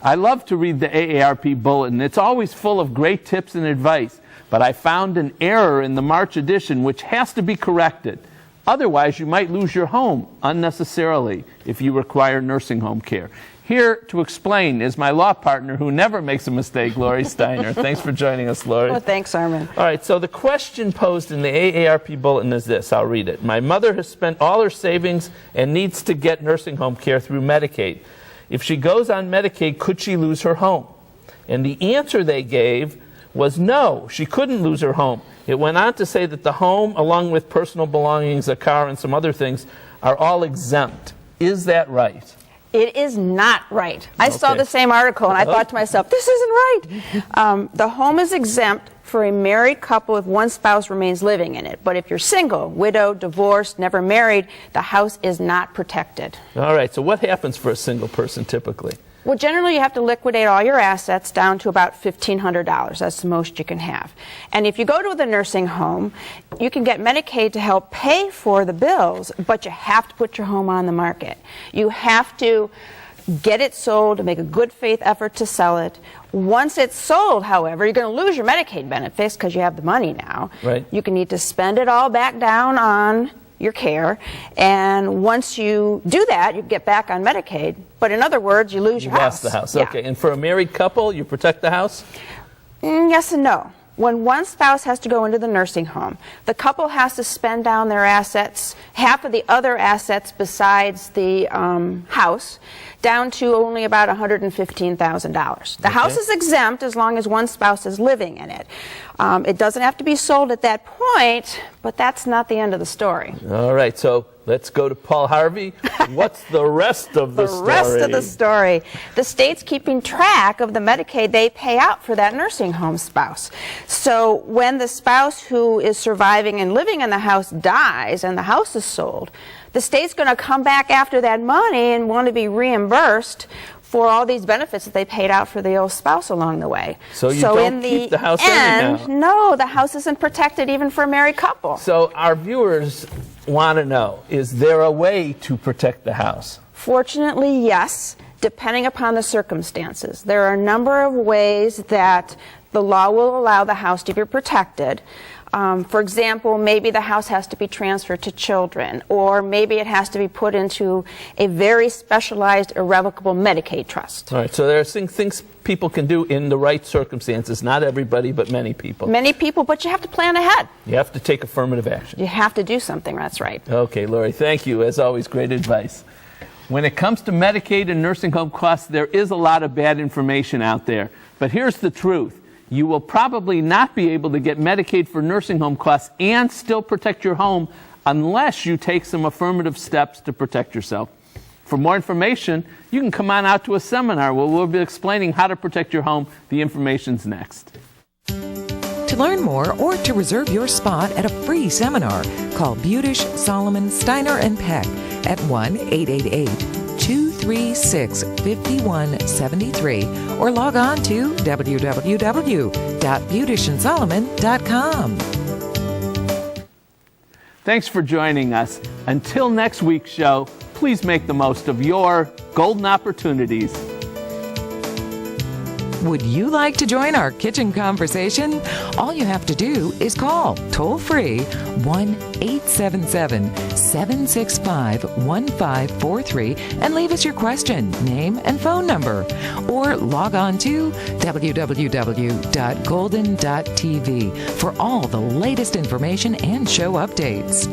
I love to read the AARP Bulletin. It's always full of great tips and advice, but I found an error in the March edition which has to be corrected. Otherwise, you might lose your home unnecessarily if you require nursing home care. Here to explain is my law partner who never makes a mistake, Lori Steiner. Thanks for joining us, Lori. Well, thanks, Armin. All right, so the question posed in the AARP Bulletin is this. I'll read it. My mother has spent all her savings and needs to get nursing home care through Medicaid. If she goes on Medicaid, could she lose her home? And the answer they gave was no, she couldn't lose her home. It went on to say that the home, along with personal belongings, a car, and some other things, are all exempt. Is that right? It is not right. I saw the same article and I thought to myself, this isn't right. The home is exempt for a married couple if one spouse remains living in it. But if you're single, widowed, divorced, never married, the house is not protected. All right, so what happens for a single person typically? Well, generally you have to liquidate all your assets down to about $1,500. That's the most you can have. And if you go to the nursing home, you can get Medicaid to help pay for the bills, but you have to put your home on the market. You have to get it sold, make a good faith effort to sell it. Once it's sold, however, you're going to lose your Medicaid benefits because you have the money now. Right. You can need to spend it all back down on your care, and once you do that, you get back on Medicaid. But in other words, you lose your house. You lost the house. Yeah. Okay. And for a married couple, you protect the house? Yes and no. When one spouse has to go into the nursing home, the couple has to spend down their assets, half of the other assets besides the house, down to only about $115,000. The house is exempt as long as one spouse is living in it. It doesn't have to be sold at that point, but that's not the end of the story. All right, so let's go to Paul Harvey. What's the rest of the story? The rest of the story. The state's keeping track of the Medicaid they pay out for that nursing home spouse. So when the spouse who is surviving and living in the house dies and the house is sold, the state's going to come back after that money and want to be reimbursed for all these benefits that they paid out for the old spouse along the way. So you don't keep the house anyhow. No, the house isn't protected even for a married couple. So our viewers want to know, is there a way to protect the house? Fortunately, yes, depending upon the circumstances. There are a number of ways that the law will allow the house to be protected. For example, maybe the house has to be transferred to children, or maybe it has to be put into a very specialized irrevocable Medicaid trust. All right, so there are things people can do in the right circumstances. Not everybody, but many people. Many people, but you have to plan ahead. You have to take affirmative action. You have to do something, that's right. Okay, Lori, thank you. As always, great advice. When it comes to Medicaid and nursing home costs, there is a lot of bad information out there. But here's the truth. You will probably not be able to get Medicaid for nursing home costs and still protect your home unless you take some affirmative steps to protect yourself. For more information, you can come on out to a seminar where we'll be explaining how to protect your home. The information's next. To learn more or to reserve your spot at a free seminar, call Budish, Solomon, Steiner, and Peck at 1-888-236-5173 or log on to www.budishandsolomon.com. Thanks for joining us. Until next week's show, please make the most of your golden opportunities. Would you like to join our kitchen conversation? All you have to do is call toll-free 1-877-765-1543 and leave us your question, name, and phone number. Or log on to www.golden.tv for all the latest information and show updates.